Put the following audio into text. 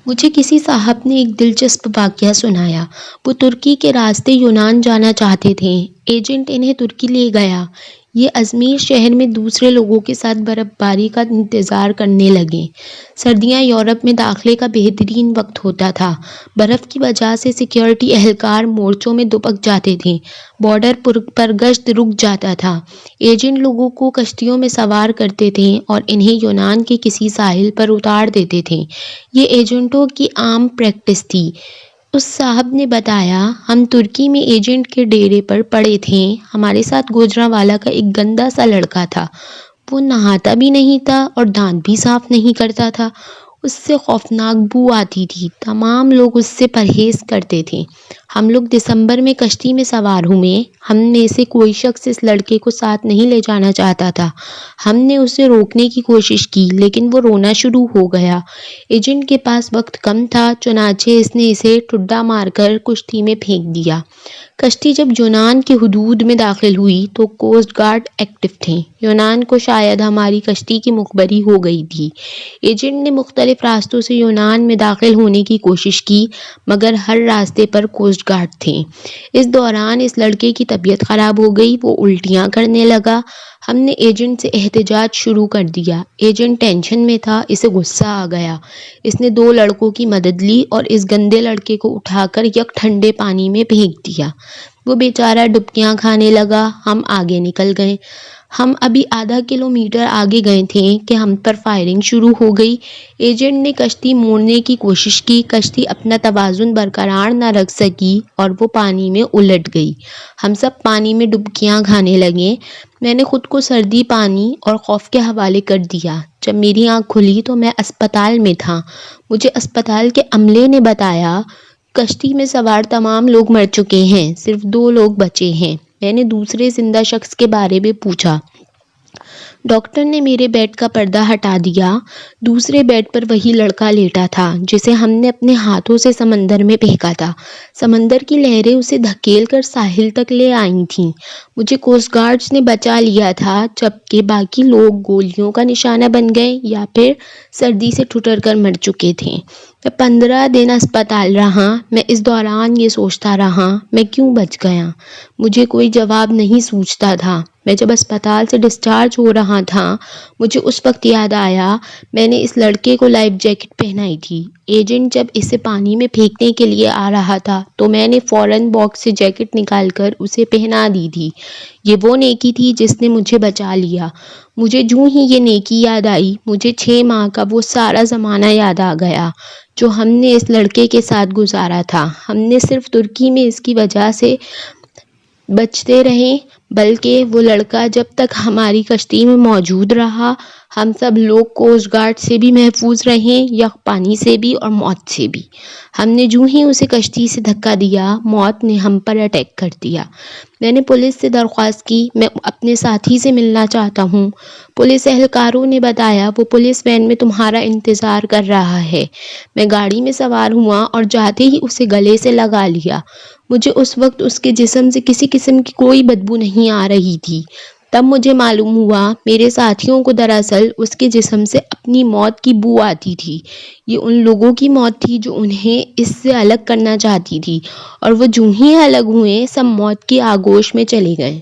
مجھے کسی صاحب نے ایک دلچسپ واقعہ سنایا۔ وہ ترکی کے راستے یونان جانا چاہتے تھے۔ ایجنٹ انہیں ترکی لے گیا۔ یہ ازمیر شہر میں دوسرے لوگوں کے ساتھ برف باری کا انتظار کرنے لگے۔ سردیاں یورپ میں داخلے کا بہترین وقت ہوتا تھا۔ برف کی وجہ سے سیکیورٹی اہلکار مورچوں میں دبک جاتے تھے۔ بارڈر پر گشت رک جاتا تھا۔ ایجنٹ لوگوں کو کشتیوں میں سوار کرتے تھے اور انہیں یونان کے کسی ساحل پر اتار دیتے تھے۔ یہ ایجنٹوں کی عام پریکٹس تھی۔ اس صاحب نے بتایا، ہم ترکی میں ایجنٹ کے ڈیرے پر پڑے تھے۔ ہمارے ساتھ گوجرانوالا کا ایک گندا سا لڑکا تھا۔ وہ نہاتا بھی نہیں تھا اور دانت بھی صاف نہیں کرتا تھا۔ اس سے خوفناک بو آتی تھی۔ تمام لوگ اس سے پرہیز کرتے تھے۔ ہم لوگ دسمبر میں کشتی میں سوار ہوئے۔ ہم میں سے کوئی شخص اس لڑکے کو ساتھ نہیں لے جانا چاہتا تھا۔ ہم نے اسے روکنے کی کوشش کی لیکن وہ رونا شروع ہو گیا۔ ایجنٹ کے پاس وقت کم تھا، چنانچہ اس نے اسے ٹھڈا مار کر کشتی میں پھینک دیا۔ کشتی جب یونان کی حدود میں داخل ہوئی تو کوسٹ گارڈ ایکٹیو تھے۔ یونان کو شاید ہماری کشتی کی مخبری ہو گئی تھی۔ ایجنٹ نے مختلف راستوں سے یونان میں داخل ہونے کی کوشش کی مگر ہر راستے پر کوسٹ گارڈ تھے۔ اس دوران اس لڑکے کی طبیعت خراب ہو گئی۔ وہ الٹیاں کرنے لگا۔ ہم نے ایجنٹ سے احتجاج شروع کر دیا۔ ایجنٹ ٹینشن میں تھا۔ اسے غصہ آ گیا۔ اس نے 2 لڑکوں کی مدد لی اور اس گندے لڑکے کو اٹھا کر یک ٹھنڈے پانی میں پھینک دیا۔ وہ بیچارہ ڈبکیاں کھانے لگا۔ ہم آگے نکل گئے۔ ہم ابھی آدھا کلومیٹر آگے گئے تھے کہ ہم پر فائرنگ شروع ہو گئی۔ ایجنٹ نے کشتی موڑنے کی کوشش کی۔ کشتی اپنا توازن برقرار نہ رکھ سکی اور وہ پانی میں الٹ گئی۔ ہم سب پانی میں ڈبکیاں کھانے لگے۔ میں نے خود کو سردی، پانی اور خوف کے حوالے کر دیا۔ جب میری آنکھ کھلی تو میں اسپتال میں تھا۔ مجھے اسپتال کے عملے نے بتایا، کشتی میں سوار تمام لوگ مر چکے ہیں، صرف 2 لوگ بچے ہیں۔ میں نے دوسرے زندہ شخص کے بارے میں پوچھا۔ ڈاکٹر نے میرے بیڈ کا پردہ ہٹا دیا۔ دوسرے بیڈ پر وہی لڑکا لیٹا تھا جسے ہم نے اپنے ہاتھوں سے سمندر میں پھینکا تھا۔ سمندر کی لہریں اسے دھکیل کر ساحل تک لے آئی تھیں۔ مجھے کوسٹ گارڈز نے بچا لیا تھا جبکہ باقی لوگ گولیوں کا نشانہ بن گئے یا پھر سردی سے ٹھٹر کر مر چکے تھے۔ میں 15 دن اسپتال رہا۔ میں اس دوران یہ سوچتا رہا، میں کیوں بچ گیا؟ مجھے کوئی جواب نہیں سوچتا تھا۔ میں جب اسپتال سے ڈسچارج ہو رہا تھا، مجھے اس وقت یاد آیا میں نے اس لڑکے کو لائف جیکٹ پہنائی تھی۔ ایجنٹ جب اسے پانی میں پھینکنے کے لیے آ رہا تھا تو میں نے فوراً باکس سے جیکٹ نکال کر اسے پہنا دی تھی۔ یہ وہ نیکی تھی جس نے مجھے بچا لیا۔ مجھے جوں ہی یہ نیکی یاد آئی، مجھے 6 ماہ کا وہ سارا زمانہ یاد آ گیا جو ہم نے اس لڑکے کے ساتھ گزارا تھا۔ ہم نے صرف ترکی میں اس کی وجہ سے بچتے رہے بلکہ وہ لڑکا جب تک ہماری کشتی میں موجود رہا، ہم سب لوگ کوسٹ گارڈ سے بھی محفوظ رہے، یک پانی سے بھی اور موت سے بھی۔ ہم نے جو ہی اسے کشتی سے دھکا دیا، موت نے ہم پر اٹیک کر دیا۔ میں نے پولیس سے درخواست کی، میں اپنے ساتھی سے ملنا چاہتا ہوں۔ پولیس اہلکاروں نے بتایا، وہ پولیس وین میں تمہارا انتظار کر رہا ہے۔ میں گاڑی میں سوار ہوا اور جاتے ہی اسے گلے سے لگا لیا۔ مجھے اس وقت اس کے جسم سے کسی قسم کی کوئی بدبو نہیں آ رہی تھی۔ تب مجھے معلوم ہوا میرے ساتھیوں کو دراصل اس کے جسم سے اپنی موت کی بو آتی تھی۔ یہ ان لوگوں کی موت تھی جو انہیں اس سے الگ کرنا چاہتی تھی، اور وہ جو ہی الگ ہوئے سب موت کی آغوش میں چلے گئے۔